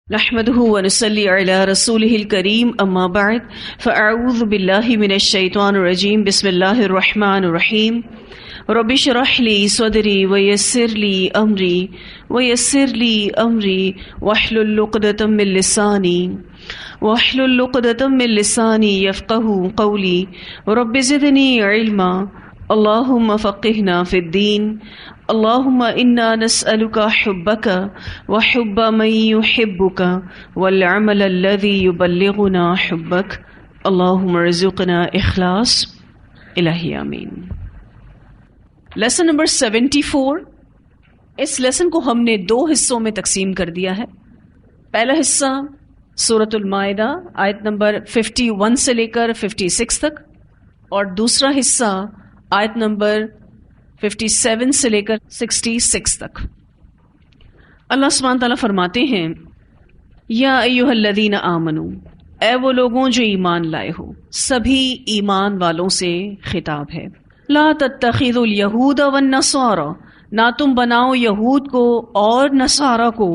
نحمده ونصلي على رسوله الكريم اما بعد فاعوذ بالله من الشيطان الرجيم بسم الله الرحمن الرحيم رب اشرح لي صدري ويسر لي امري واحلل عقدة من لساني يفقهوا قولي رب زدني علما اللهم فقهنا في الدين اللهم انا نسألك حبك وحب من يحبك والعمل الذي يبلغنا حبك اللهم ارزقنا اخلاص الہی آمین۔ لیسن نمبر 74، اس لیسن کو ہم نے 2 حصوں میں تقسیم کر دیا ہے۔ پہلا حصہ سورۃ المائدہ آیت نمبر 51 سے لے کر 56 تک، اور دوسرا حصہ آیت نمبر 57 سے لے کر 66 تک۔ اللہ سبحانہ تعالیٰ فرماتے ہیں، یا ایھا الذین آمنو، اے وہ لوگوں جو ایمان لائے ہو، سبھی ایمان والوں سے خطاب ہے۔ لا تتخذوا الیہود والنصارى، نہ تم بناؤ یہود کو اور نصارہ کو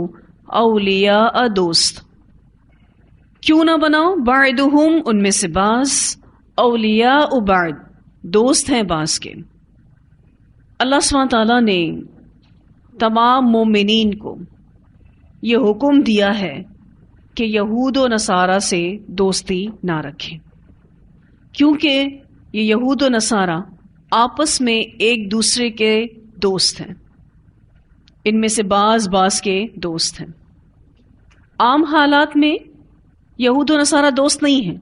اولیاء دوست۔ کیوں نہ بناؤ؟ بعضهم، ان میں سے بعض، اولیاء بعض، دوست ہیں بعض کے۔ اللہ سبحانہ تعالیٰ نے تمام مومنین کو یہ حکم دیا ہے کہ یہود و نصارہ سے دوستی نہ رکھیں، کیونکہ یہ یہود و نصارہ آپس میں ایک دوسرے کے دوست ہیں، ان میں سے بعض کے دوست ہیں۔ عام حالات میں یہود و نصارہ دوست نہیں ہیں،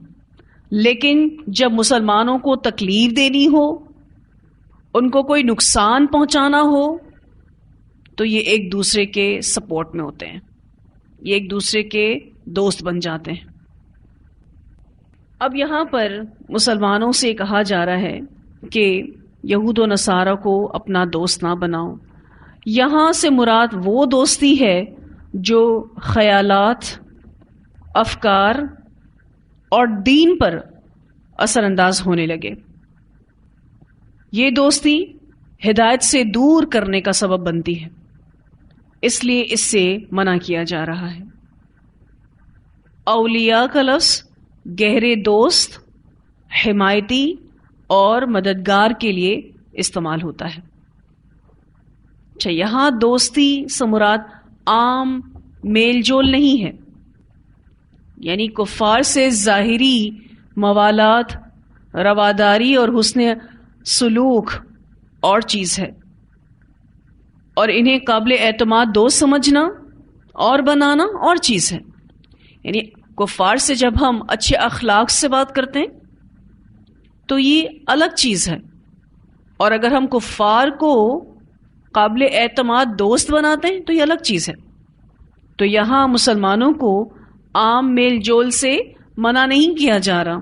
لیکن جب مسلمانوں کو تکلیف دینی ہو، ان کو کوئی نقصان پہنچانا ہو، تو یہ ایک دوسرے کے سپورٹ میں ہوتے ہیں، یہ ایک دوسرے کے دوست بن جاتے ہیں۔ اب یہاں پر مسلمانوں سے کہا جا رہا ہے کہ یہود و نصارہ کو اپنا دوست نہ بناؤ۔ یہاں سے مراد وہ دوستی ہے جو خیالات، افکار اور دین پر اثر انداز ہونے لگے۔ یہ دوستی ہدایت سے دور کرنے کا سبب بنتی ہے، اس لیے اس سے منع کیا جا رہا ہے۔ اولیاء کا لفظ گہرے دوست، حمایتی اور مددگار کے لیے استعمال ہوتا ہے۔ اچھا، یہاں دوستی سے مراد عام میل جول نہیں ہے، یعنی کفار سے ظاہری موالات، رواداری اور حسن سلوک اور چیز ہے، اور انہیں قابل اعتماد دوست سمجھنا اور بنانا اور چیز ہے۔ یعنی کفار سے جب ہم اچھے اخلاق سے بات کرتے ہیں تو یہ الگ چیز ہے، اور اگر ہم کفار کو قابل اعتماد دوست بناتے ہیں تو یہ الگ چیز ہے۔ تو یہاں مسلمانوں کو عام میل جول سے منع نہیں کیا جا رہا،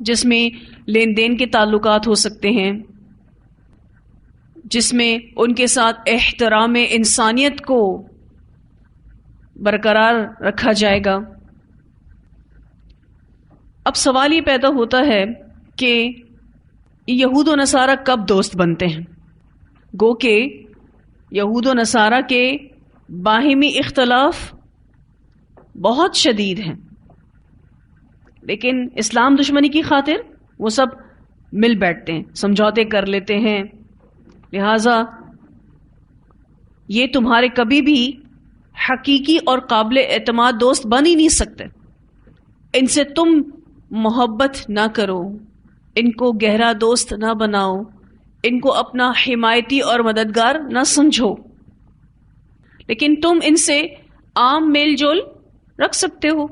جس میں لین دین کے تعلقات ہو سکتے ہیں، جس میں ان کے ساتھ احترام انسانیت کو برقرار رکھا جائے گا۔ اب سوال یہ پیدا ہوتا ہے کہ یہود و نصارہ کب دوست بنتے ہیں؟ گو کہ یہود و نصارہ کے باہمی اختلاف بہت شدید ہیں، لیکن اسلام دشمنی کی خاطر وہ سب مل بیٹھتے ہیں، سمجھوتے کر لیتے ہیں، لہذا یہ تمہارے کبھی بھی حقیقی اور قابل اعتماد دوست بن ہی نہیں سکتے۔ ان سے تم محبت نہ کرو، ان کو گہرا دوست نہ بناؤ، ان کو اپنا حمایتی اور مددگار نہ سمجھو، لیکن تم ان سے عام میل جول رکھ سکتے ہو،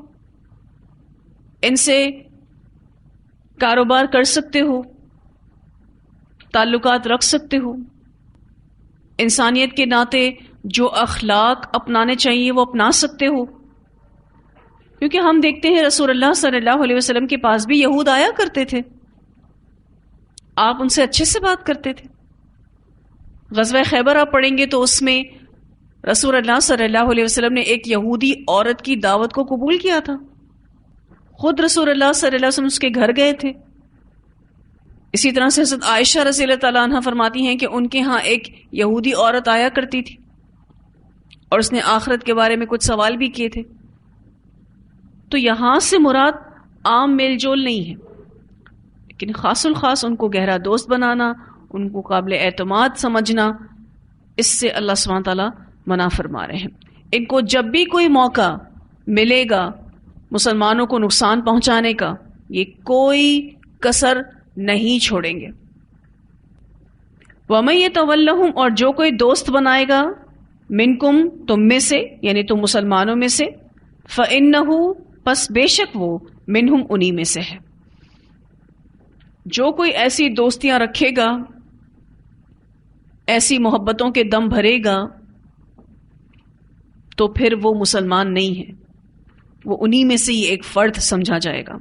ان سے کاروبار کر سکتے ہو، تعلقات رکھ سکتے ہو، انسانیت کے ناطے جو اخلاق اپنانے چاہیے وہ اپنا سکتے ہو، کیونکہ ہم دیکھتے ہیں رسول اللہ صلی اللہ علیہ وسلم کے پاس بھی یہود آیا کرتے تھے، آپ ان سے اچھے سے بات کرتے تھے۔ غزوہ خیبر آپ پڑھیں گے تو اس میں رسول اللہ صلی اللہ علیہ وسلم نے ایک یہودی عورت کی دعوت کو قبول کیا تھا، خود رسول اللہ صلی اللہ علیہ وسلم اس کے گھر گئے تھے۔ اسی طرح سے حضرت عائشہ رضی اللہ تعالیٰ عنہ فرماتی ہیں کہ ان کے ہاں ایک یہودی عورت آیا کرتی تھی، اور اس نے آخرت کے بارے میں کچھ سوال بھی کیے تھے. تو یہاں سے مراد عام میل جول نہیں ہے، لیکن خاص الخاص ان کو گہرا دوست بنانا، ان کو قابل اعتماد سمجھنا، اس سے اللہ سبحانہ تعالیٰ منع فرما رہے ہیں. ان کو جب بھی کوئی موقع ملے گا مسلمانوں کو نقصان پہنچانے کا، یہ کوئی کسر نہیں چھوڑیں گے. وَمَن يَتَوَلَّهُمْ، اور جو کوئی دوست بنائے گا، منکم، تم میں سے، یعنی تم مسلمانوں میں سے، فَإِنَّهُ، پس بے شک وہ، منہم، انہی میں سے ہے. جو کوئی ایسی دوستیاں رکھے گا، ایسی محبتوں کے دم بھرے گا، تو پھر وہ مسلمان نہیں ہے، وہ انہی میں سے ہی ایک فرد سمجھا جائے گا.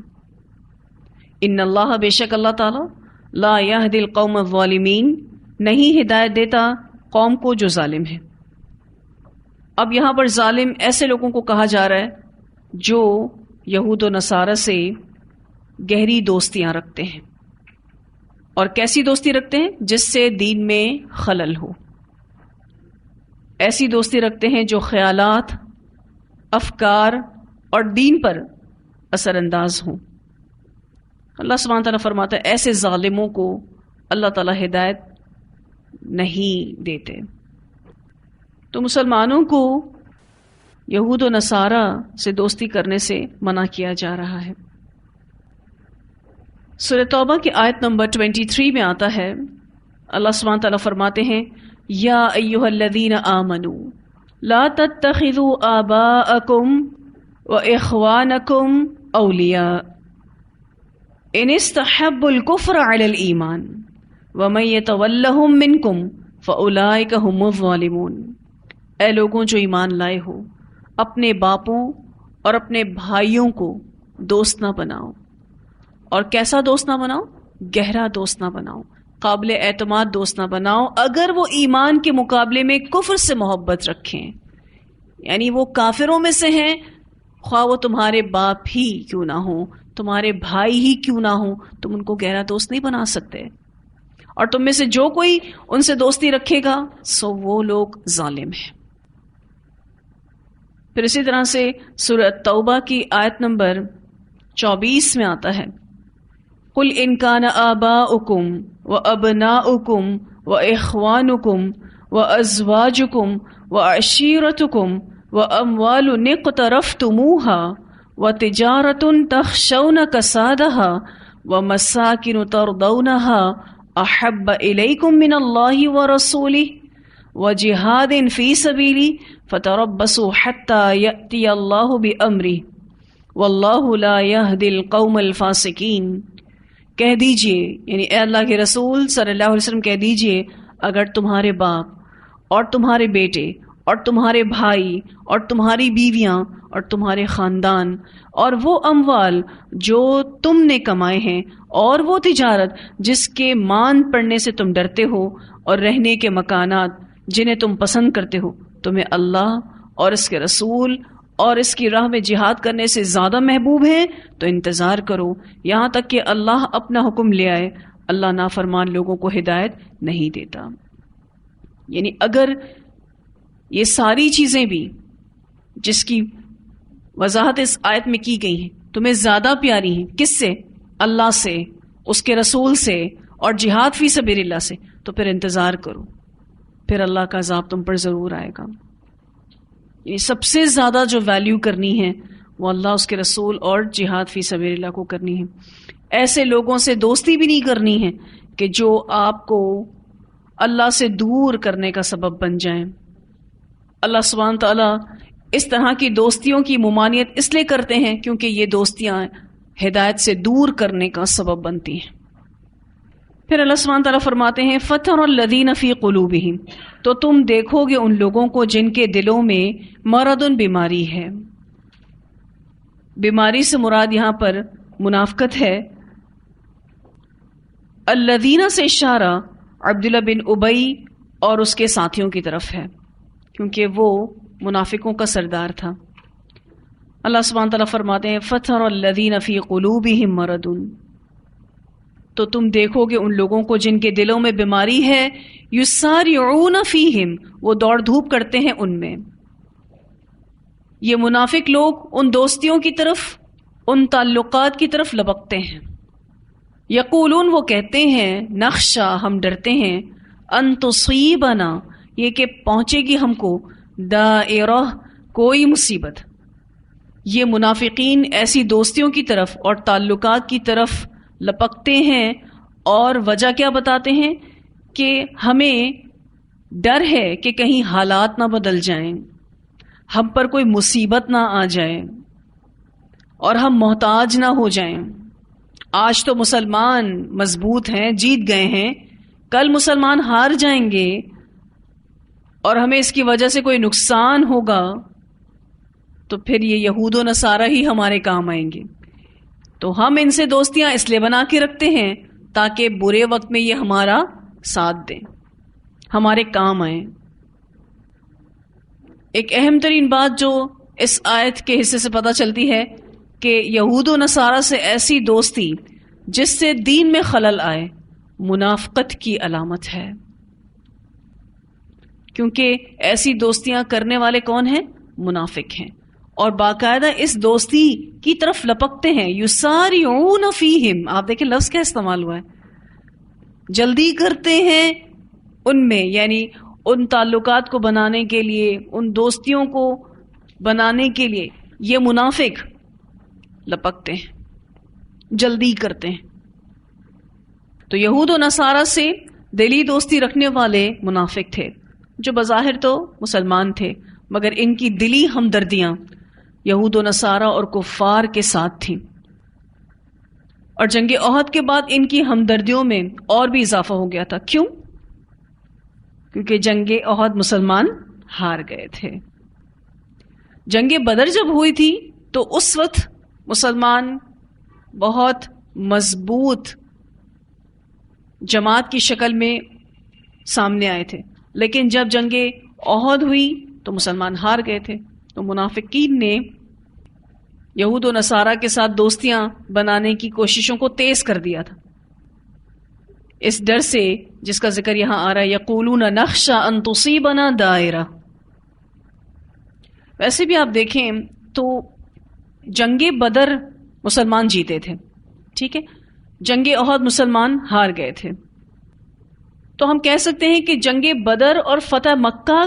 ان اللہ، بے شک اللہ تعالی، لا یہدی القوم الظالمین، نہیں ہدایت دیتا قوم کو جو ظالم ہے. اب یہاں پر ظالم ایسے لوگوں کو کہا جا رہا ہے جو یہود و نصارہ سے گہری دوستیاں رکھتے ہیں. اور کیسی دوستی رکھتے ہیں؟ جس سے دین میں خلل ہو. ایسی دوستی رکھتے ہیں جو خیالات، افکار اور دین پر اثر انداز ہوں. اللہ سبحانہ تعالیٰ فرماتا ہے ایسے ظالموں کو اللہ تعالیٰ ہدایت نہیں دیتے. تو مسلمانوں کو یہود و نصارہ سے دوستی کرنے سے منع کیا جا رہا ہے. سورہ توبہ کی آیت نمبر 23 میں آتا ہے، اللہ سبحانہ تعالیٰ فرماتے ہیں، یا ایھا الذین آمنوا لا تتخذوا آباءکم واخوانکم اولیاء ان استحبوا الکفر علی الایمان ومن یتولہم منکم فاولئک ھم الظالمون. اے لوگوں جو ایمان لائے ہو، اپنے باپوں اور اپنے بھائیوں کو دوست نہ بناؤ. اور کیسا دوست نہ بناؤ؟ گہرا دوست نہ بناؤ، قابل اعتماد دوست نہ بناؤ اگر وہ ایمان کے مقابلے میں کفر سے محبت رکھیں. یعنی وہ کافروں میں سے ہیں، خواہ وہ تمہارے باپ ہی کیوں نہ ہوں، تمہارے بھائی ہی کیوں نہ ہوں، تم ان کو گہرا دوست نہیں بنا سکتے. اور تم میں سے جو کوئی ان سے دوستی رکھے گا سو وہ لوگ ظالم ہیں. پھر اسی طرح سے سورہ توبہ کی آیت نمبر 24 میں آتا ہے، قُلْ إِنْ كَانَ آبَاؤُكُمْ وَأَبْنَاؤُكُمْ وَإِخْوَانُكُمْ وَأَزْوَاجُكُمْ وَعَشِيرَتُكُمْ وَأَمْوَالٌ اقْتَرَفْتُمُوهَا وَتِجَارَةٌ تَخْشَوْنَ كَسَادَهَا وَمَسَاكِنُ تَرْضَوْنَهَا أَحَبَّ إِلَيْكُم مِّنَ اللَّهِ وَرَسُولِهِ وَجِهَادٍ فِي سَبِيلِهِ فَتَرَبَّصُوا حَتَّى يَأْتِيَ اللَّهُ بِأَمْرِهِ وَاللَّهُ لَا يَهْدِي الْقَوْمَ الْفَاسِقِينَ. کہہ دیجئے، یعنی اے اللہ کے رسول صلی اللہ علیہ وسلم کہہ دیجئے، اگر تمہارے باپ اور تمہارے بیٹے اور تمہارے بھائی اور تمہاری بیویاں اور تمہارے خاندان اور وہ اموال جو تم نے کمائے ہیں اور وہ تجارت جس کے مان پڑنے سے تم ڈرتے ہو اور رہنے کے مکانات جنہیں تم پسند کرتے ہو، تمہیں اللہ اور اس کے رسول اور اس کی راہ میں جہاد کرنے سے زیادہ محبوب ہیں، تو انتظار کرو یہاں تک کہ اللہ اپنا حکم لے آئے. اللہ نافرمان لوگوں کو ہدایت نہیں دیتا. یعنی اگر یہ ساری چیزیں بھی جس کی وضاحت اس آیت میں کی گئی ہیں تمہیں زیادہ پیاری ہیں، کس سے؟ اللہ سے، اس کے رسول سے اور جہاد فی سبیل اللہ سے، تو پھر انتظار کرو، پھر اللہ کا عذاب تم پر ضرور آئے گا. سب سے زیادہ جو ویلیو کرنی ہے وہ اللہ، اس کے رسول اور جہاد فی سبیل اللہ کو کرنی ہے. ایسے لوگوں سے دوستی بھی نہیں کرنی ہے کہ جو آپ کو اللہ سے دور کرنے کا سبب بن جائیں. اللہ سبحانہ تعالیٰ اس طرح کی دوستیوں کی ممانعت اس لیے کرتے ہیں کیونکہ یہ دوستیاں ہدایت سے دور کرنے کا سبب بنتی ہیں. پھر اللہ سبحانہ تعالیٰ فرماتے ہیں فَتَرَى الَّذِينَ فِي قُلُوبِهِمْ، تو تم دیکھو گے ان لوگوں کو جن کے دلوں میں مرض، بیماری ہے. بیماری سے مراد یہاں پر منافقت ہے. الذین سے اشارہ عبداللہ بن ابی اور اس کے ساتھیوں کی طرف ہے کیونکہ وہ منافقوں کا سردار تھا. اللہ سبحانہ تعالیٰ فرماتے ہیں فَتَرَى الَّذِينَ فِي قُلُوبِهِمْ مَرَضٌ، تو تم دیکھو گے ان لوگوں کو جن کے دلوں میں بیماری ہے، یسارعون فیہم، وہ دوڑ دھوپ کرتے ہیں ان میں، یہ منافق لوگ ان دوستیوں کی طرف، ان تعلقات کی طرف لپکتے ہیں. یقولون، وہ کہتے ہیں، نخشا، ہم ڈرتے ہیں، ان تصیبنا، یہ کہ پہنچے گی ہم کو، دائرہ، کوئی مصیبت. یہ منافقین ایسی دوستیوں کی طرف اور تعلقات کی طرف لپکتے ہیں، اور وجہ کیا بتاتے ہیں کہ ہمیں ڈر ہے کہ کہیں حالات نہ بدل جائیں، ہم پر کوئی مصیبت نہ آ جائے اور ہم محتاج نہ ہو جائیں. آج تو مسلمان مضبوط ہیں، جیت گئے ہیں، کل مسلمان ہار جائیں گے اور ہمیں اس کی وجہ سے کوئی نقصان ہوگا تو پھر یہ یہود و نصارہ ہی ہمارے کام آئیں گے. تو ہم ان سے دوستیاں اس لیے بنا کے رکھتے ہیں تاکہ برے وقت میں یہ ہمارا ساتھ دیں، ہمارے کام آئیں. ایک اہم ترین بات جو اس آیت کے حصے سے پتہ چلتی ہے کہ یہود و نصارہ سے ایسی دوستی جس سے دین میں خلل آئے منافقت کی علامت ہے، کیونکہ ایسی دوستیاں کرنے والے کون ہیں؟ منافق ہیں، اور باقاعدہ اس دوستی کی طرف لپکتے ہیں. یسارعون فیہم، آپ دیکھیں لفظ کیا استعمال ہوا ہے، جلدی کرتے ہیں ان میں، یعنی ان تعلقات کو بنانے کے لیے، ان دوستیوں کو بنانے کے لیے یہ منافق لپکتے ہیں، جلدی کرتے ہیں. تو یہود و نصارہ سے دلی دوستی رکھنے والے منافق تھے جو بظاہر تو مسلمان تھے، مگر ان کی دلی ہمدردیاں یہود و نصارہ اور کفار کے ساتھ تھیں. اور جنگ احد کے بعد ان کی ہمدردیوں میں اور بھی اضافہ ہو گیا تھا. کیوں؟ کیونکہ جنگ احد مسلمان ہار گئے تھے. جنگ بدر جب ہوئی تھی تو اس وقت مسلمان بہت مضبوط جماعت کی شکل میں سامنے آئے تھے، لیکن جب جنگ احد ہوئی تو مسلمان ہار گئے تھے. تو منافقین نے یہود و نصارہ کے ساتھ دوستیاں بنانے کی کوششوں کو تیز کر دیا تھا، اس ڈر سے جس کا ذکر یہاں آ رہا ہے، یقولون نخشى ان تصیبنا دائرہ. ویسے بھی آپ دیکھیں تو جنگ بدر مسلمان جیتے تھے، ٹھیک ہے، جنگ احد مسلمان ہار گئے تھے. تو ہم کہہ سکتے ہیں کہ جنگ بدر اور فتح مکہ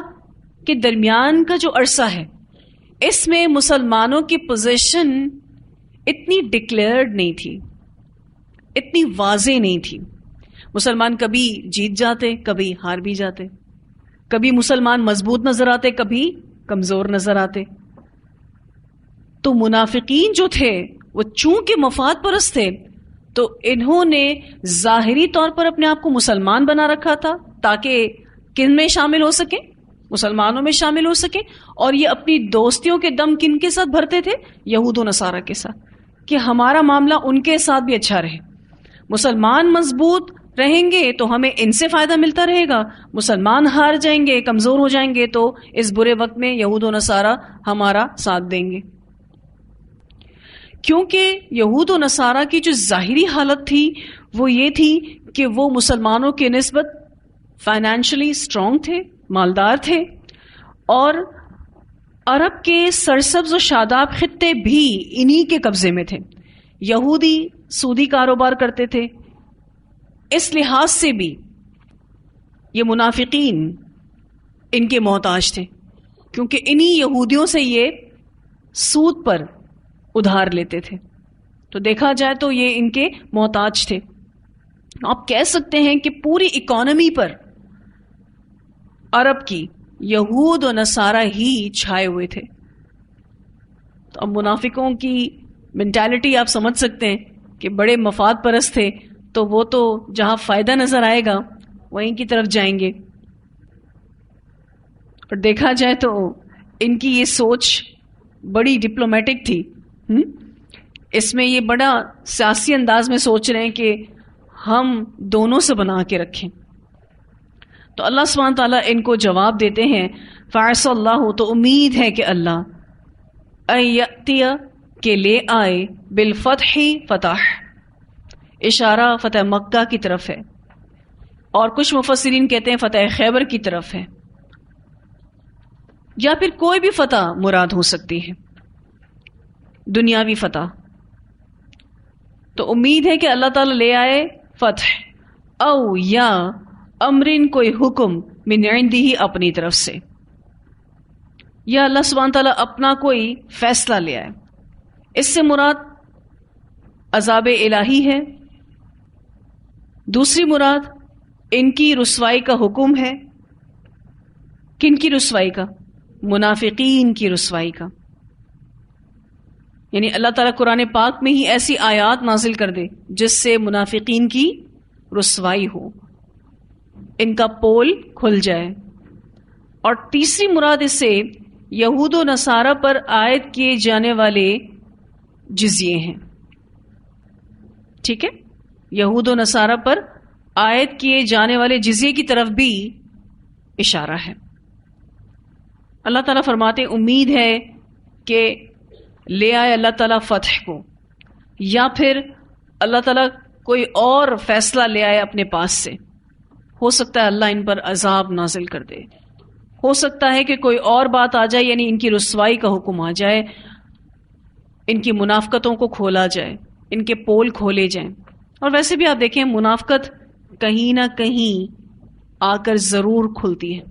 کے درمیان کا جو عرصہ ہے، اس میں مسلمانوں کی پوزیشن اتنی ڈکلیئرڈ نہیں تھی، اتنی واضح نہیں تھی. مسلمان کبھی جیت جاتے، کبھی ہار بھی جاتے، کبھی مسلمان مضبوط نظر آتے، کبھی کمزور نظر آتے. تو منافقین جو تھے وہ چونکہ مفاد پرست تھے تو انہوں نے ظاہری طور پر اپنے آپ کو مسلمان بنا رکھا تھا تاکہ کن میں شامل ہو سکیں؟ مسلمانوں میں شامل ہو سکیں. اور یہ اپنی دوستیوں کے دم کن کے ساتھ بھرتے تھے؟ یہود و نصارہ کے ساتھ، کہ ہمارا معاملہ ان کے ساتھ بھی اچھا رہے. مسلمان مضبوط رہیں گے تو ہمیں ان سے فائدہ ملتا رہے گا، مسلمان ہار جائیں گے، کمزور ہو جائیں گے تو اس برے وقت میں یہود و نصارہ ہمارا ساتھ دیں گے. کیونکہ یہود و نصارہ کی جو ظاہری حالت تھی وہ یہ تھی کہ وہ مسلمانوں کے نسبت فائنینشلی اسٹرانگ تھے، مالدار تھے، اور عرب کے سرسبز و شاداب خطے بھی انہی کے قبضے میں تھے. یہودی سودی کاروبار کرتے تھے، اس لحاظ سے بھی یہ منافقین ان کے محتاج تھے، کیونکہ انہی یہودیوں سے یہ سود پر ادھار لیتے تھے. تو دیکھا جائے تو یہ ان کے محتاج تھے. آپ کہہ سکتے ہیں کہ پوری اکانومی پر عرب کی یہود و نصارہ ہی چھائے ہوئے تھے. تو اب منافقوں کی مینٹالٹی آپ سمجھ سکتے ہیں کہ بڑے مفاد پرست تھے، تو وہ تو جہاں فائدہ نظر آئے گا وہیں کی طرف جائیں گے. اور دیکھا جائے تو ان کی یہ سوچ بڑی ڈپلومیٹک تھی. اس میں یہ بڑا سیاسی انداز میں سوچ رہے ہیں کہ ہم دونوں سے بنا کے رکھیں. تو اللہ سبحانہ تعالیٰ ان کو جواب دیتے ہیں، فَعَسَى اللَّهُ، تو امید ہے کہ اللہ اَيَأْتِيَ کہ لے آئے، بالفتح، فتح، اشارہ فتح مکہ کی طرف ہے، اور کچھ مفسرین کہتے ہیں فتح خیبر کی طرف ہے. یا پھر کوئی بھی فتح مراد ہو سکتی ہے، دنیاوی فتح. تو امید ہے کہ اللہ تعالیٰ لے آئے فتح، او یا امرن کوئی حکم من عنده ہی اپنی طرف سے، یا اللہ سبحانہ تعالیٰ اپنا کوئی فیصلہ لے آئے. اس سے مراد عذاب الہی ہے. دوسری مراد ان کی رسوائی کا حکم ہے. کن کی رسوائی کا؟ منافقین کی رسوائی کا. یعنی اللہ تعالیٰ قرآن پاک میں ہی ایسی آیات نازل کر دے جس سے منافقین کی رسوائی ہو، ان کا پول کھل جائے. اور تیسری مراد اس سے یہود و نصارہ پر عائد کیے جانے والے جزیے ہیں. ٹھیک ہے، یہود و نصارہ پر عائد کیے جانے والے جزیے کی طرف بھی اشارہ ہے. اللہ تعالیٰ فرماتے امید ہے کہ لے آئے اللہ تعالیٰ فتح کو، یا پھر اللہ تعالیٰ کوئی اور فیصلہ لے آئے اپنے پاس سے. ہو سکتا ہے اللہ ان پر عذاب نازل کر دے، ہو سکتا ہے کہ کوئی اور بات آ جائے، یعنی ان کی رسوائی کا حکم آ جائے، ان کی منافقتوں کو کھولا جائے، ان کے پول کھولے جائیں. اور ویسے بھی آپ دیکھیں منافقت کہیں نہ کہیں آ کر ضرور کھلتی ہے.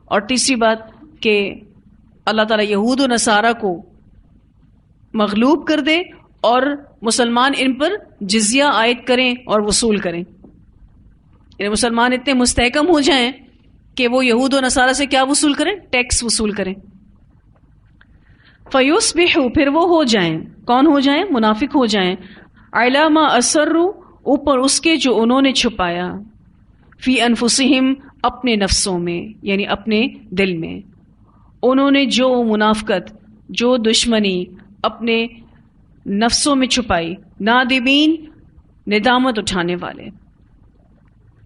اور تیسری بات کہ اللہ تعالیٰ یہود و نصارہ کو مغلوب کر دے اور مسلمان ان پر جزیہ عائد کریں اور وصول کریں. یعنی مسلمان اتنے مستحکم ہو جائیں کہ وہ یہود و نصارہ سے کیا وصول کریں؟ ٹیکس وصول کریں. فَيُصْبِحُوا پھر وہ ہو جائیں، کون ہو جائیں؟ منافق ہو جائیں. عَلَىٰ مَا أَسَرُّوا اوپر اس کے جو انہوں نے چھپایا، فی انفسہم اپنے نفسوں میں، یعنی اپنے دل میں. انہوں نے جو منافقت، جو دشمنی اپنے نفسوں میں چھپائی، نادمین ندامت اٹھانے والے.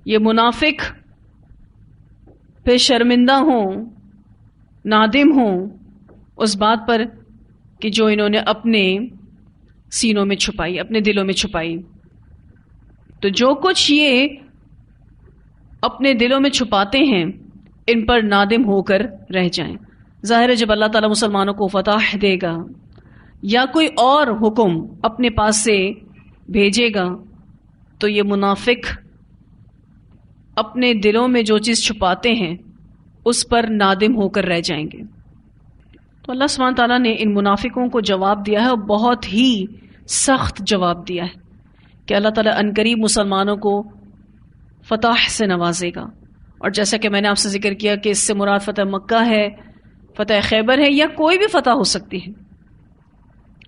یہ منافق پھر شرمندہ ہوں، نادم ہوں اس بات پر کہ جو انہوں نے اپنے سینوں میں چھپائی، اپنے دلوں میں چھپائی. تو جو کچھ یہ اپنے دلوں میں چھپاتے ہیں ان پر نادم ہو کر رہ جائیں. ظاہر ہے جب اللہ تعالیٰ مسلمانوں کو فتح دے گا یا کوئی اور حکم اپنے پاس سے بھیجے گا تو یہ منافق اپنے دلوں میں جو چیز چھپاتے ہیں اس پر نادم ہو کر رہ جائیں گے. تو اللہ سبحانہ تعالیٰ نے ان منافقوں کو جواب دیا ہے، اور بہت ہی سخت جواب دیا ہے کہ اللہ تعالیٰ عنقریب مسلمانوں کو فتح سے نوازے گا. اور جیسا کہ میں نے آپ سے ذکر کیا کہ اس سے مراد فتح مکہ ہے، فتح خیبر ہے، یا کوئی بھی فتح ہو سکتی ہے،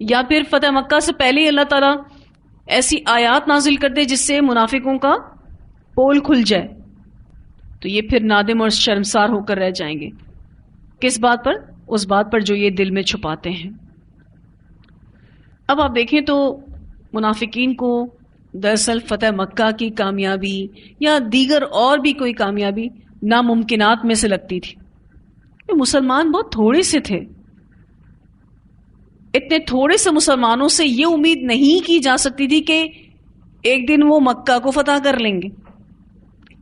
یا پھر فتح مکہ سے پہلے ہی اللہ تعالیٰ ایسی آیات نازل کر دے جس سے منافقوں کا پول کھل جائے. تو یہ پھر نادم اور شرمسار ہو کر رہ جائیں گے. کس بات پر؟ اس بات پر جو یہ دل میں چھپاتے ہیں. اب آپ دیکھیں تو منافقین کو دراصل فتح مکہ کی کامیابی یا دیگر اور بھی کوئی کامیابی ناممکنات میں سے لگتی تھی. مسلمان بہت تھوڑے سے تھے، اتنے تھوڑے سے مسلمانوں سے یہ امید نہیں کی جا سکتی تھی کہ ایک دن وہ مکہ کو فتح کر لیں گے.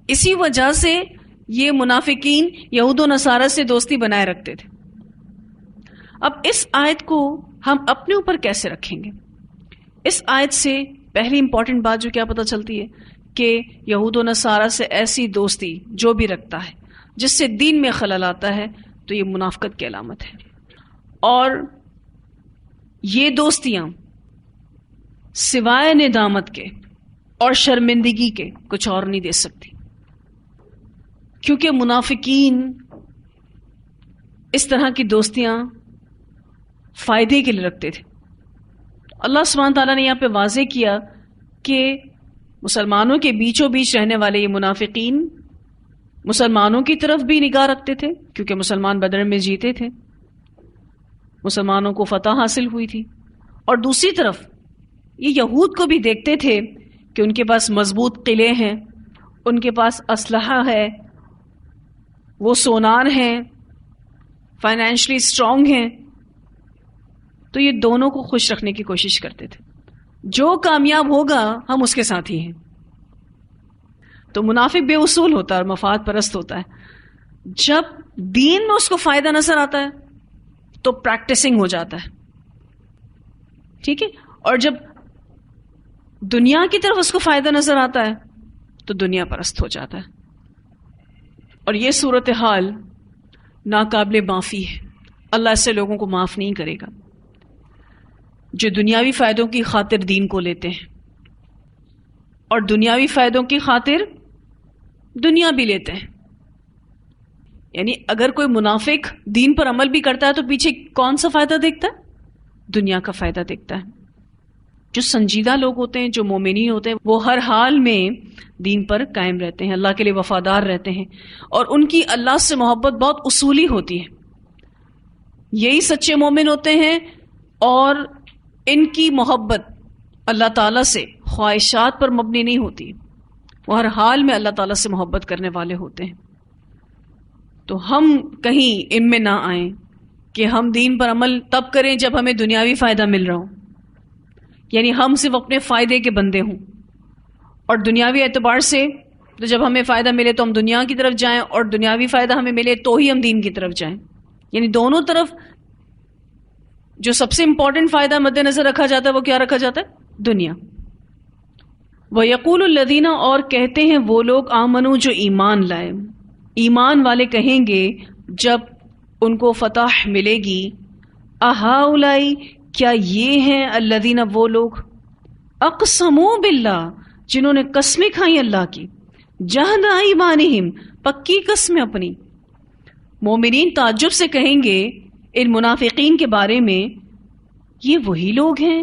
اسی وجہ سے یہ منافقین یہود و نصارہ سے دوستی بنائے رکھتے تھے. اب اس آیت کو ہم اپنے اوپر کیسے رکھیں گے؟ اس آیت سے پہلی امپورٹنٹ بات جو کیا پتہ چلتی ہے کہ یہود و نصارہ سے ایسی دوستی جو بھی رکھتا ہے جس سے دین میں خلل آتا ہے تو یہ منافقت کی علامت ہے. اور یہ دوستیاں سوائے ندامت کے اور شرمندگی کے کچھ اور نہیں دے سکتی، کیونکہ منافقین اس طرح کی دوستیاں فائدے کے لیے رکھتے تھے. اللہ سبحانہ تعالیٰ نے یہاں پہ واضح کیا کہ مسلمانوں کے بیچوں بیچ رہنے والے یہ منافقین مسلمانوں کی طرف بھی نگاہ رکھتے تھے، کیونکہ مسلمان بدر میں جیتے تھے، مسلمانوں کو فتح حاصل ہوئی تھی. اور دوسری طرف یہ یہود کو بھی دیکھتے تھے کہ ان کے پاس مضبوط قلعے ہیں، ان کے پاس اسلحہ ہے، وہ سونار ہیں، فائنینشلی اسٹرانگ ہیں. تو یہ دونوں کو خوش رکھنے کی کوشش کرتے تھے. جو کامیاب ہوگا ہم اس کے ساتھ ہی ہیں. تو منافق بے اصول ہوتا ہے اور مفاد پرست ہوتا ہے. جب دین میں اس کو فائدہ نظر آتا ہے تو پریکٹسنگ ہو جاتا ہے، ٹھیک ہے، اور جب دنیا کی طرف اس کو فائدہ نظر آتا ہے تو دنیا پرست ہو جاتا ہے. اور یہ صورتحال ناقابل معافی ہے. اللہ ایسے لوگوں کو معاف نہیں کرے گا جو دنیاوی فائدوں کی خاطر دین کو لیتے ہیں اور دنیاوی فائدوں کی خاطر دنیا بھی لیتے ہیں. یعنی اگر کوئی منافق دین پر عمل بھی کرتا ہے تو پیچھے کون سا فائدہ دیکھتا ہے؟ دنیا کا فائدہ دیکھتا ہے. جو سنجیدہ لوگ ہوتے ہیں، جو مومنین ہوتے ہیں، وہ ہر حال میں دین پر قائم رہتے ہیں، اللہ کے لیے وفادار رہتے ہیں، اور ان کی اللہ سے محبت بہت اصولی ہوتی ہے. یہی سچے مومن ہوتے ہیں، اور ان کی محبت اللہ تعالیٰ سے خواہشات پر مبنی نہیں ہوتی، وہ ہر حال میں اللہ تعالیٰ سے محبت کرنے والے ہوتے ہیں. تو ہم کہیں ان میں نہ آئیں کہ ہم دین پر عمل تب کریں جب ہمیں دنیاوی فائدہ مل رہا ہو، یعنی ہم صرف اپنے فائدے کے بندے ہوں، اور دنیاوی اعتبار سے تو جب ہمیں فائدہ ملے تو ہم دنیا کی طرف جائیں، اور دنیاوی فائدہ ہمیں ملے تو ہی ہم دین کی طرف جائیں. یعنی دونوں طرف جو سب سے امپورٹنٹ فائدہ مد نظر رکھا جاتا ہے وہ کیا رکھا جاتا ہے؟ دنیا. وَيَقُولُ الَّذِينَ، اور کہتے ہیں وہ لوگ، آمنو، جو ایمان لائے. ایمان والے کہیں گے جب ان کو فتح ملے گی، اہؤلائی، کیا یہ ہیں، الذین، وہ لوگ، اقسموا باللہ، جنہوں نے قسمیں کھائیں اللہ کی، جہد ایمانہم، پکی قسمیں اپنی. مومنین تعجب سے کہیں گے ان منافقین کے بارے میں، یہ وہی لوگ ہیں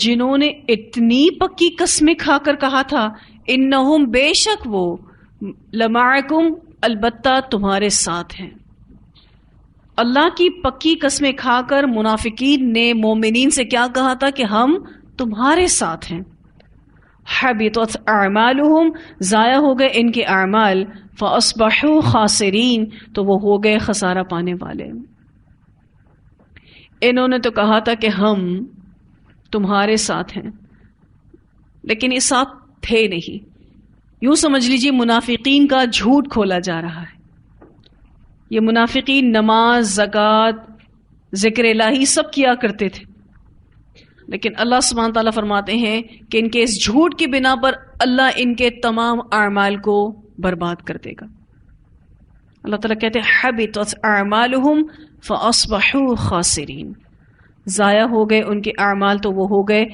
جنہوں نے اتنی پکی قسمیں کھا کر کہا تھا، انہم، بے شک وہ، لمعکم، البتہ تمہارے ساتھ ہیں. اللہ کی پکی قسمیں کھا کر منافقین نے مومنین سے کیا کہا تھا کہ ہم تمہارے ساتھ ہیں. حبطت اعمالہم، ضائع ہو گئے ان کے اعمال، فاصبحوا خاسرین، تو وہ ہو گئے خسارہ پانے والے. انہوں نے تو کہا تھا کہ ہم تمہارے ساتھ ہیں، لیکن یہ ساتھ تھے نہیں. یوں سمجھ لیجیے منافقین کا جھوٹ کھولا جا رہا ہے. یہ منافقین نماز، زکوٰۃ، ذکر الہی سب کیا کرتے تھے، لیکن اللہ سبحانہ تعالیٰ فرماتے ہیں کہ ان کے اس جھوٹ کی بنا پر اللہ ان کے تمام اعمال کو برباد کر دے گا. اللہ تعالیٰ کہتے ہیں حبطت اعمالہم فاصبحوا خاسرین، ضائع ہو گئے ان کے اعمال تو وہ ہو گئے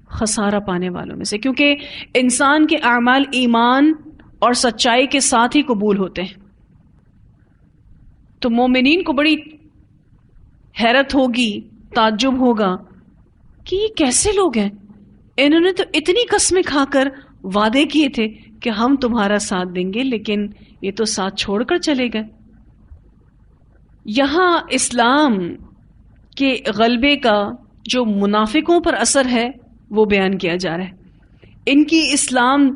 خسارہ پانے والوں میں سے. کیونکہ انسان کے اعمال ایمان اور سچائی کے ساتھ ہی قبول ہوتے ہیں. تو مومنین کو بڑی حیرت ہوگی، تعجب ہوگا کہ یہ کیسے لوگ ہیں، انہوں نے تو اتنی قسمیں کھا کر وعدے کیے تھے کہ ہم تمہارا ساتھ دیں گے، لیکن یہ تو ساتھ چھوڑ کر چلے گئے. یہاں اسلام کے غلبے کا جو منافقوں پر اثر ہے وہ بیان کیا جا رہا ہے. ان کی اسلام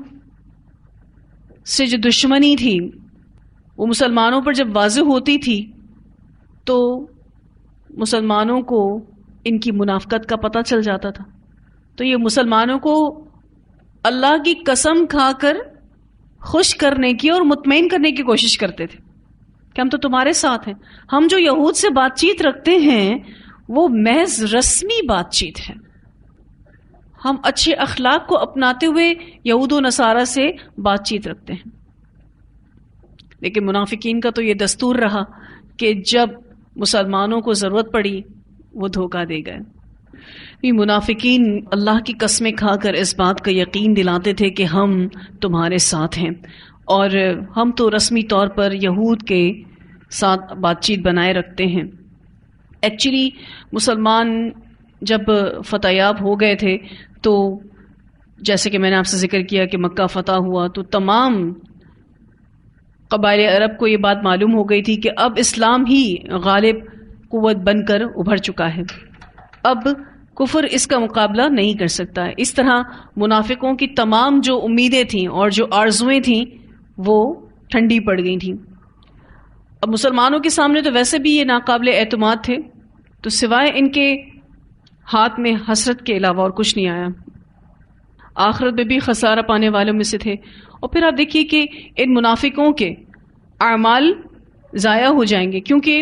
سے جو دشمنی تھی وہ مسلمانوں پر جب واضح ہوتی تھی تو مسلمانوں کو ان کی منافقت کا پتہ چل جاتا تھا. تو یہ مسلمانوں کو اللہ کی قسم کھا کر خوش کرنے کی اور مطمئن کرنے کی کوشش کرتے تھے کہ ہم تو تمہارے ساتھ ہیں. ہم جو یہود سے بات چیت رکھتے ہیں وہ محض رسمی بات چیت ہے، ہم اچھے اخلاق کو اپناتے ہوئے یہود و نصارہ سے بات چیت رکھتے ہیں. لیکن منافقین کا تو یہ دستور رہا کہ جب مسلمانوں کو ضرورت پڑی وہ دھوکہ دے گئے. یہ منافقین اللہ کی قسمیں کھا کر اس بات کا یقین دلاتے تھے کہ ہم تمہارے ساتھ ہیں، اور ہم تو رسمی طور پر یہود کے ساتھ بات چیت بنائے رکھتے ہیں. ایکچولی مسلمان جب فتح یاب ہو گئے تھے تو جیسے کہ میں نے آپ سے ذکر کیا کہ مکہ فتح ہوا تو تمام قبائل عرب کو یہ بات معلوم ہو گئی تھی کہ اب اسلام ہی غالب قوت بن کر ابھر چکا ہے، اب کفر اس کا مقابلہ نہیں کر سکتا ہے. اس طرح منافقوں کی تمام جو امیدیں تھیں اور جو آرزویں تھیں وہ ٹھنڈی پڑ گئی تھیں. اب مسلمانوں کے سامنے تو ویسے بھی یہ ناقابل اعتماد تھے، تو سوائے ان کے ہاتھ میں حسرت کے علاوہ اور کچھ نہیں آیا. آخرت میں بھی خسارہ پانے والوں میں سے تھے. اور پھر آپ دیکھیے کہ ان منافقوں کے اعمال ضائع ہو جائیں گے، کیونکہ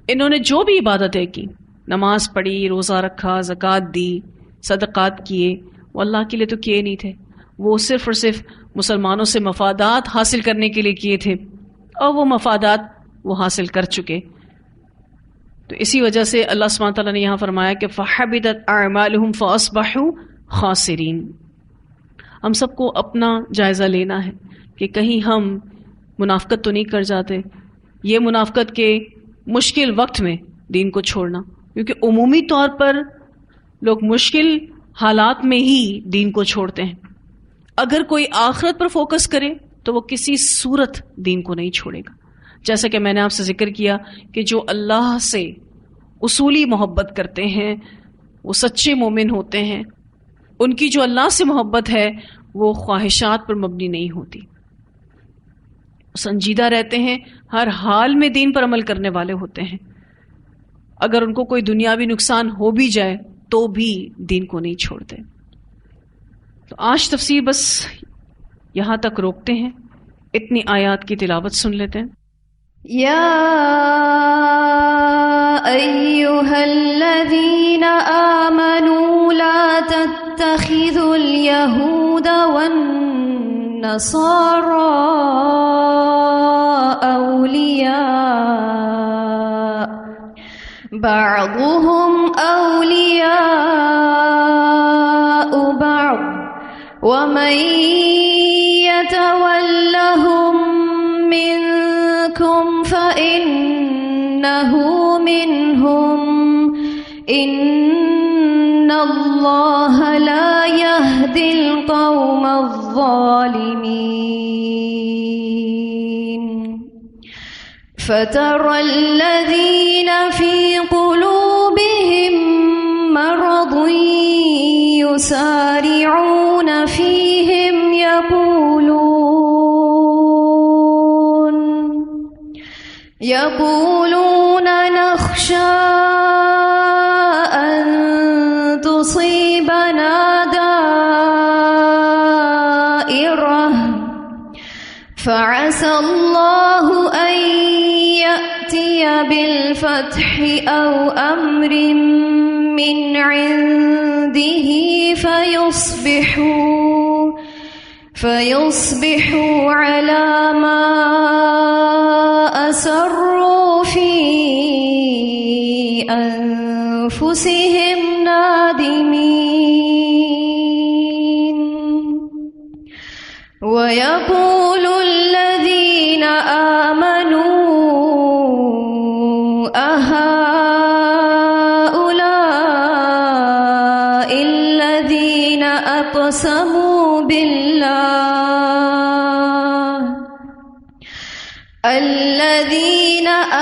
انہوں نے جو بھی عبادتیں کی، نماز پڑھی، روزہ رکھا، زکوٰۃ دی، صدقات کیے، وہ اللہ کے لیے تو کیے نہیں تھے، وہ صرف اور صرف مسلمانوں سے مفادات حاصل کرنے کے لیے کیے تھے، اور وہ مفادات وہ حاصل کر چکے۔ تو اسی وجہ سے اللہ سبحانہ تعالیٰ نے یہاں فرمایا کہ فَحَبِطَتْ أَعْمَالُهُمْ فَأَصْبَحُوا خَاسِرِينَ۔ ہم سب کو اپنا جائزہ لینا ہے کہ کہیں ہم منافقت تو نہیں کر جاتے، یہ منافقت کے مشکل وقت میں دین کو چھوڑنا، کیونکہ عمومی طور پر لوگ مشکل حالات میں ہی دین کو چھوڑتے ہیں۔ اگر کوئی آخرت پر فوکس کرے تو وہ کسی صورت دین کو نہیں چھوڑے گا، جیسا کہ میں نے آپ سے ذکر کیا کہ جو اللہ سے اصولی محبت کرتے ہیں وہ سچے مومن ہوتے ہیں، ان کی جو اللہ سے محبت ہے وہ خواہشات پر مبنی نہیں ہوتی، سنجیدہ رہتے ہیں، ہر حال میں دین پر عمل کرنے والے ہوتے ہیں، اگر ان کو کوئی دنیاوی نقصان ہو بھی جائے تو بھی دین کو نہیں چھوڑتے۔ تو آج تفسیر بس یہاں تک روکتے ہیں، اتنی آیات کی تلاوت سن لیتے ہیں۔ یا ایھا الذین آمنوا لا تتخذوا اليہود والنصارى اولیاء بعضهم اولیاء بعض ومن يتولهم منكم فإنه منهم إن الله لا يهدي القوم الظالمين فترى الذين في قلوبهم مرض يسارعون فيهم يقولون نخشى أن تصيبنا دائرة فعسى الله أن يأتي بالفتح أو أمر من عنده فيصبحوا على ما أسروا في أنفسهم نادمين ويقول الذين آمنوا أهؤلاء الذين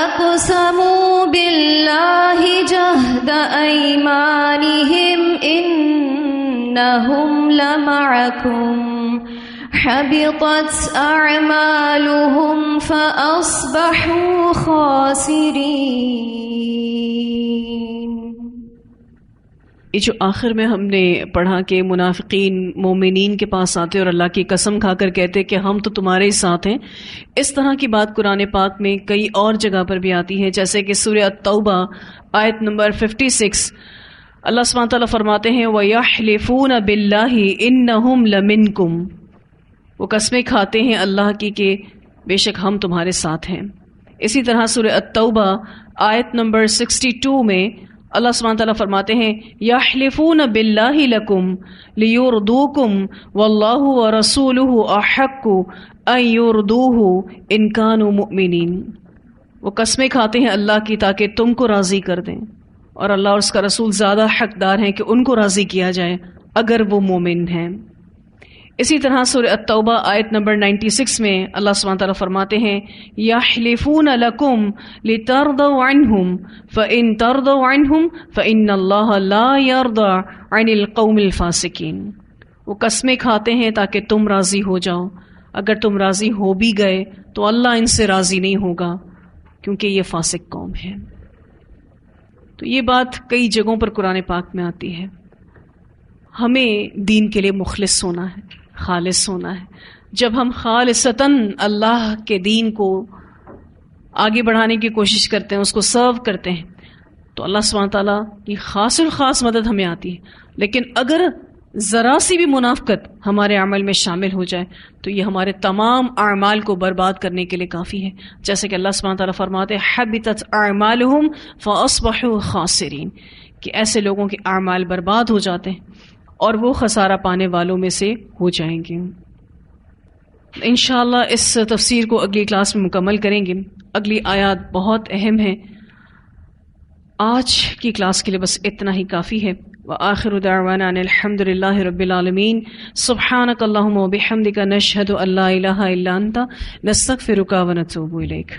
أقسموا بالله جهد أيمانهم إنهم لمعكم حبطت أعمالهم فأصبحوا خاسرين۔ یہ جو آخر میں ہم نے پڑھا کہ منافقین مومنین کے پاس آتے اور اللہ کی قسم کھا کر کہتے کہ ہم تو تمہارے ساتھ ہیں، اس طرح کی بات قرآن پاک میں کئی اور جگہ پر بھی آتی ہے، جیسے کہ سورہ التوبہ آیت نمبر 56 اللہ سبحانہ تعالیٰ فرماتے ہیں وَيَحْلِفُونَ بِاللَّهِ إِنَّهُمْ لَمِنْكُمْ، وہ قسمیں کھاتے ہیں اللہ کی کہ بے شک ہم تمہارے ساتھ ہیں۔ اسی طرح سورہ التوبہ آیت نمبر 62 میں اللہ سبحانہ تعالیٰ فرماتے ہیں یحلفون باللہ لکم لیردوکم واللہ ورسولہ احق ان یردوہ ان کانوا مؤمنین، وہ قسمیں کھاتے ہیں اللہ کی تاکہ تم کو راضی کر دیں، اور اللہ اور اس کا رسول زیادہ حقدار ہیں کہ ان کو راضی کیا جائے اگر وہ مومن ہیں۔ اسی طرح سورہ التوبہ آیت نمبر 96 میں اللہ سبحانہ تعالیٰ فرماتے ہیں یحلفون لکم لترضوا عنہم فإن ترضوا عنہم فإن اللہ لا یرضى عن القوم الفاسقین، وہ قسمیں کھاتے ہیں تاکہ تم راضی ہو جاؤ، اگر تم راضی ہو بھی گئے تو اللہ ان سے راضی نہیں ہوگا کیونکہ یہ فاسق قوم ہے۔ تو یہ بات کئی جگہوں پر قرآن پاک میں آتی ہے۔ ہمیں دین کے لیے مخلص ہونا ہے، خالص ہونا ہے۔ جب ہم خالصتاً اللہ کے دین کو آگے بڑھانے کی کوشش کرتے ہیں، اس کو سرو کرتے ہیں، تو اللہ سبحانہ تعالیٰ کی خاص الخاص مدد ہمیں آتی ہے. لیکن اگر ذرا سی بھی منافقت ہمارے عمل میں شامل ہو جائے تو یہ ہمارے تمام اعمال کو برباد کرنے کے لیے کافی ہے. جیسے کہ اللہ سبحانہ تعالیٰ فرماتے ہیں حبطت اعمالہم فاصبحوا خاسرین، کہ ایسے لوگوں کے اعمال برباد ہو جاتے ہیں اور وہ خسارہ پانے والوں میں سے ہو جائیں گے. انشاءاللہ اس تفسیر کو اگلی کلاس میں مکمل کریں گے. اگلی آیات بہت اہم ہیں. آج کی کلاس کے لیے بس اتنا ہی کافی ہے. وآخر دعوانا ان الحمد للہ رب العالمین. سبحانک اللہم وبحمدک نشہد ان لا الہ الا انت نستغفرک ونتوب الیک.